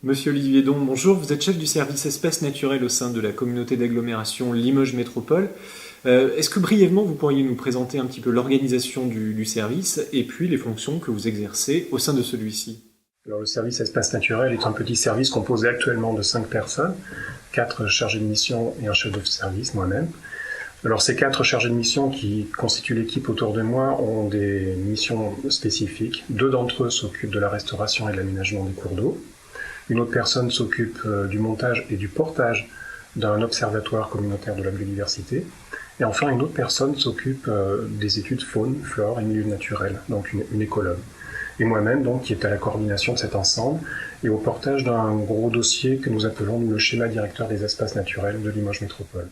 Monsieur Olivier Don, bonjour. Vous êtes chef du service espaces naturels au sein de la communauté d'agglomération Limoges Métropole. Est-ce que brièvement vous pourriez nous présenter un petit peu l'organisation du service et puis les fonctions que vous exercez au sein de celui-ci? Alors, le service espaces naturels est un petit service composé actuellement de 5 personnes, 4 chargés de mission et un chef de service, moi-même. Alors ces 4 chargés de mission qui constituent l'équipe autour de moi ont des missions spécifiques. 2 d'entre eux s'occupent de la restauration et de l'aménagement des cours d'eau. Une autre personne s'occupe du montage et du portage d'un observatoire communautaire de la biodiversité. Et enfin, une autre personne s'occupe des études faune, flore et milieux naturels, donc une écologue. Et moi-même, donc, qui est à la coordination de cet ensemble et au portage d'un gros dossier que nous appelons le schéma directeur des espaces naturels de Limoges Métropole.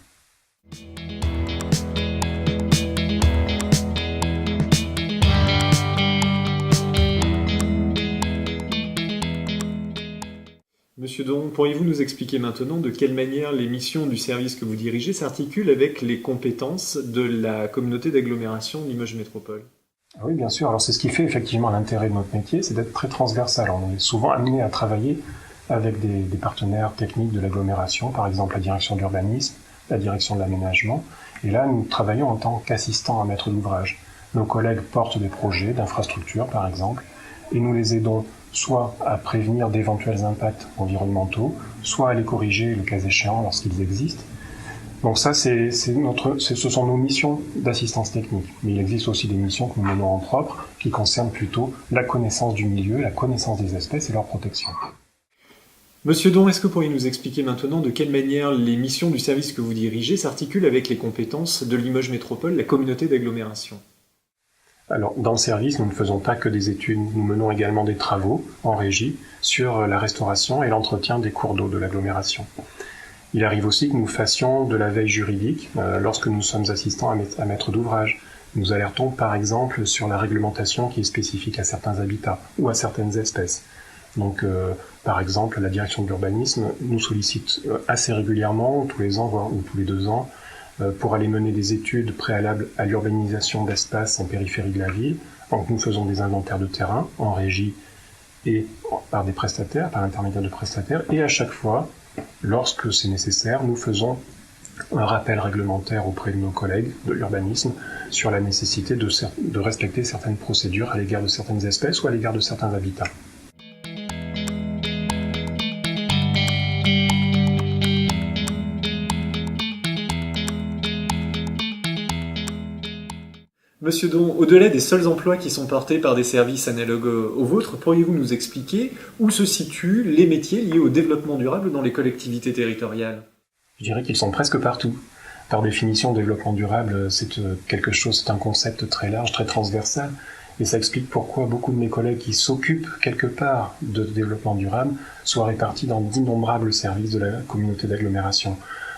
Monsieur Don, pourriez-vous nous expliquer maintenant de quelle manière les missions du service que vous dirigez s'articulent avec les compétences de la communauté d'agglomération Limoges Métropole? Oui, bien sûr. Alors c'est ce qui fait effectivement l'intérêt de notre métier, c'est d'être très transversal. On est souvent amené à travailler avec des partenaires techniques de l'agglomération, par exemple la direction de l'urbanisme, la direction de l'aménagement. Et là, nous travaillons en tant qu'assistants à maître d'ouvrage. Nos collègues portent des projets d'infrastructure, par exemple, et nous les aidons soit à prévenir d'éventuels impacts environnementaux, soit à les corriger le cas échéant lorsqu'ils existent. Donc ça, ce sont nos missions d'assistance technique. Mais il existe aussi des missions que nous menons en propre, qui concernent plutôt la connaissance du milieu, la connaissance des espèces et leur protection. Monsieur Don, est-ce que vous pourriez nous expliquer maintenant de quelle manière les missions du service que vous dirigez s'articulent avec les compétences de Limoges Métropole, la communauté d'agglomération? Alors, dans le service, nous ne faisons pas que des études, nous menons également des travaux en régie sur la restauration et l'entretien des cours d'eau de l'agglomération. Il arrive aussi que nous fassions de la veille juridique lorsque nous sommes assistants à maître d'ouvrage. Nous alertons par exemple sur la réglementation qui est spécifique à certains habitats ou à certaines espèces. Donc, par exemple, la direction de l'urbanisme nous sollicite assez régulièrement, tous les ans, voire ou tous les 2 ans, pour aller mener des études préalables à l'urbanisation d'espaces en périphérie de la ville. Donc nous faisons des inventaires de terrain en régie et par des prestataires, par l'intermédiaire de prestataires, et à chaque fois, lorsque c'est nécessaire, nous faisons un rappel réglementaire auprès de nos collègues de l'urbanisme sur la nécessité de respecter certaines procédures à l'égard de certaines espèces ou à l'égard de certains habitats. Monsieur Don, au-delà des seuls emplois qui sont portés par des services analogues aux vôtres, pourriez-vous nous expliquer où se situent les métiers liés au développement durable dans les collectivités territoriales? Je dirais qu'ils sont presque partout. Par définition, développement durable, c'est un concept très large, très transversal, et ça explique pourquoi beaucoup de mes collègues qui s'occupent quelque part de développement durable soient répartis dans d'innombrables services de la communauté d'agglomération.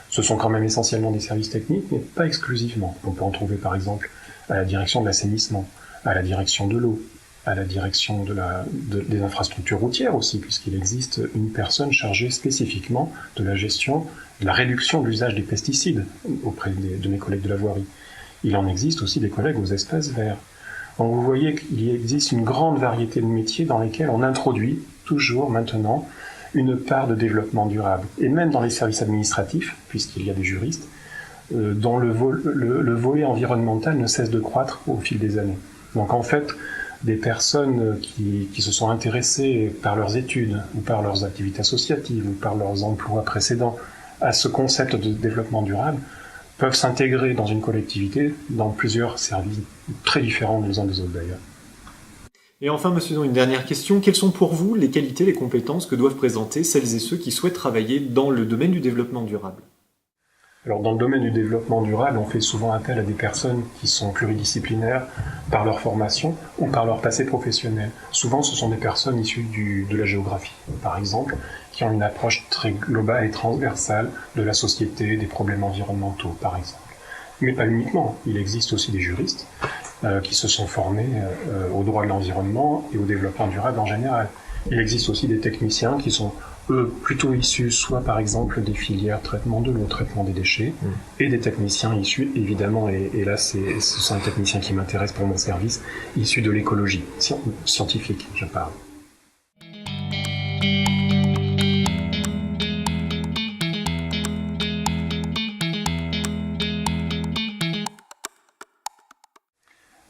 Ce sont quand même essentiellement des services techniques, mais pas exclusivement. On peut en trouver par exemple à la direction de l'assainissement, à la direction de l'eau, à la direction des infrastructures routières aussi, puisqu'il existe une personne chargée spécifiquement de la gestion, de la réduction de l'usage des pesticides auprès de mes collègues de la voirie. Il en existe aussi des collègues aux espaces verts. Donc vous voyez qu'il existe une grande variété de métiers dans lesquels on introduit toujours maintenant une part de développement durable. Et même dans les services administratifs, puisqu'il y a des juristes, dont le volet environnemental ne cesse de croître au fil des années. Donc en fait, des personnes qui se sont intéressées par leurs études, ou par leurs activités associatives, ou par leurs emplois précédents à ce concept de développement durable, peuvent s'intégrer dans une collectivité dans plusieurs services très différents les uns des autres d'ailleurs. Et enfin, monsieur Don, une dernière question. Quelles sont pour vous les qualités, les compétences que doivent présenter celles et ceux qui souhaitent travailler dans le domaine du développement durable? Alors dans le domaine du développement durable, on fait souvent appel à des personnes qui sont pluridisciplinaires par leur formation ou par leur passé professionnel. Souvent, ce sont des personnes issues de la géographie, par exemple, qui ont une approche très globale et transversale de la société, des problèmes environnementaux, par exemple. Mais pas uniquement. Il existe aussi des juristes qui se sont formés au droit de l'environnement et au développement durable en général. Il existe aussi des techniciens qui sont plutôt issus soit par exemple des filières traitement de l'eau, traitement des déchets, et des techniciens issus évidemment, et là ce sont les techniciens qui m'intéressent pour mon service, issus de l'écologie, scientifique je parle.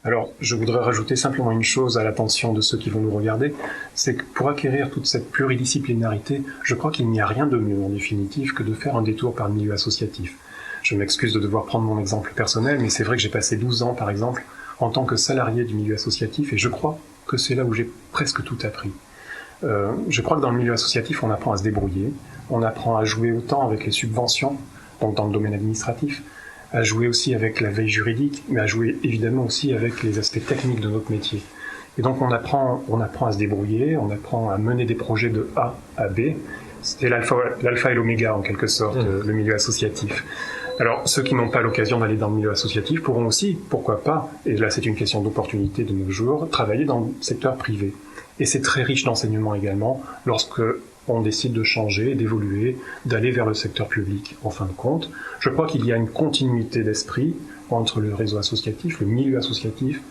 Alors, je voudrais rajouter simplement une chose à l'attention de ceux qui vont nous regarder, c'est que pour acquérir toute cette pluridisciplinarité, je crois qu'il n'y a rien de mieux en définitive que de faire un détour par le milieu associatif. Je m'excuse de devoir prendre mon exemple personnel, mais c'est vrai que j'ai passé 12 ans, par exemple, en tant que salarié du milieu associatif, et je crois que c'est là où j'ai presque tout appris. Je crois que dans le milieu associatif, on apprend à se débrouiller, on apprend à jouer autant avec les subventions, donc dans le domaine administratif, à jouer aussi avec la veille juridique, mais à jouer évidemment aussi avec les aspects techniques de notre métier. Et donc on apprend à se débrouiller, on apprend à mener des projets de A à B. C'est l'alpha et l'oméga en quelque sorte, le milieu associatif. Alors ceux qui n'ont pas l'occasion d'aller dans le milieu associatif pourront aussi, pourquoi pas, et là c'est une question d'opportunité de nos jours, travailler dans le secteur privé. Et c'est très riche d'enseignement également lorsque on décide de changer, d'évoluer, d'aller vers le secteur public. En fin de compte, je crois qu'il y a une continuité d'esprit entre le réseau associatif, le milieu associatif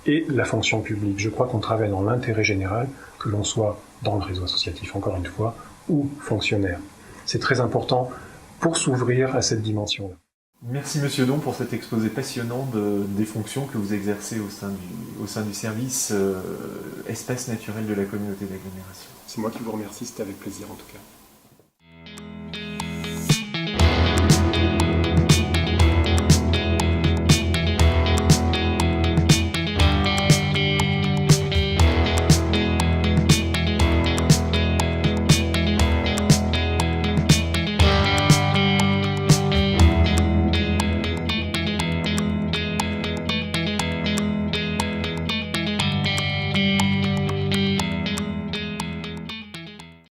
et la fonction publique. Je crois qu'on travaille dans l'intérêt général, que l'on soit dans le réseau associatif, encore une fois, ou fonctionnaire. C'est très important pour s'ouvrir à cette dimension-là. Merci Monsieur Don pour cet exposé passionnant des fonctions que vous exercez au sein du service espace naturel de la communauté d'agglomération. C'est moi qui vous remercie, c'était avec plaisir en tout cas.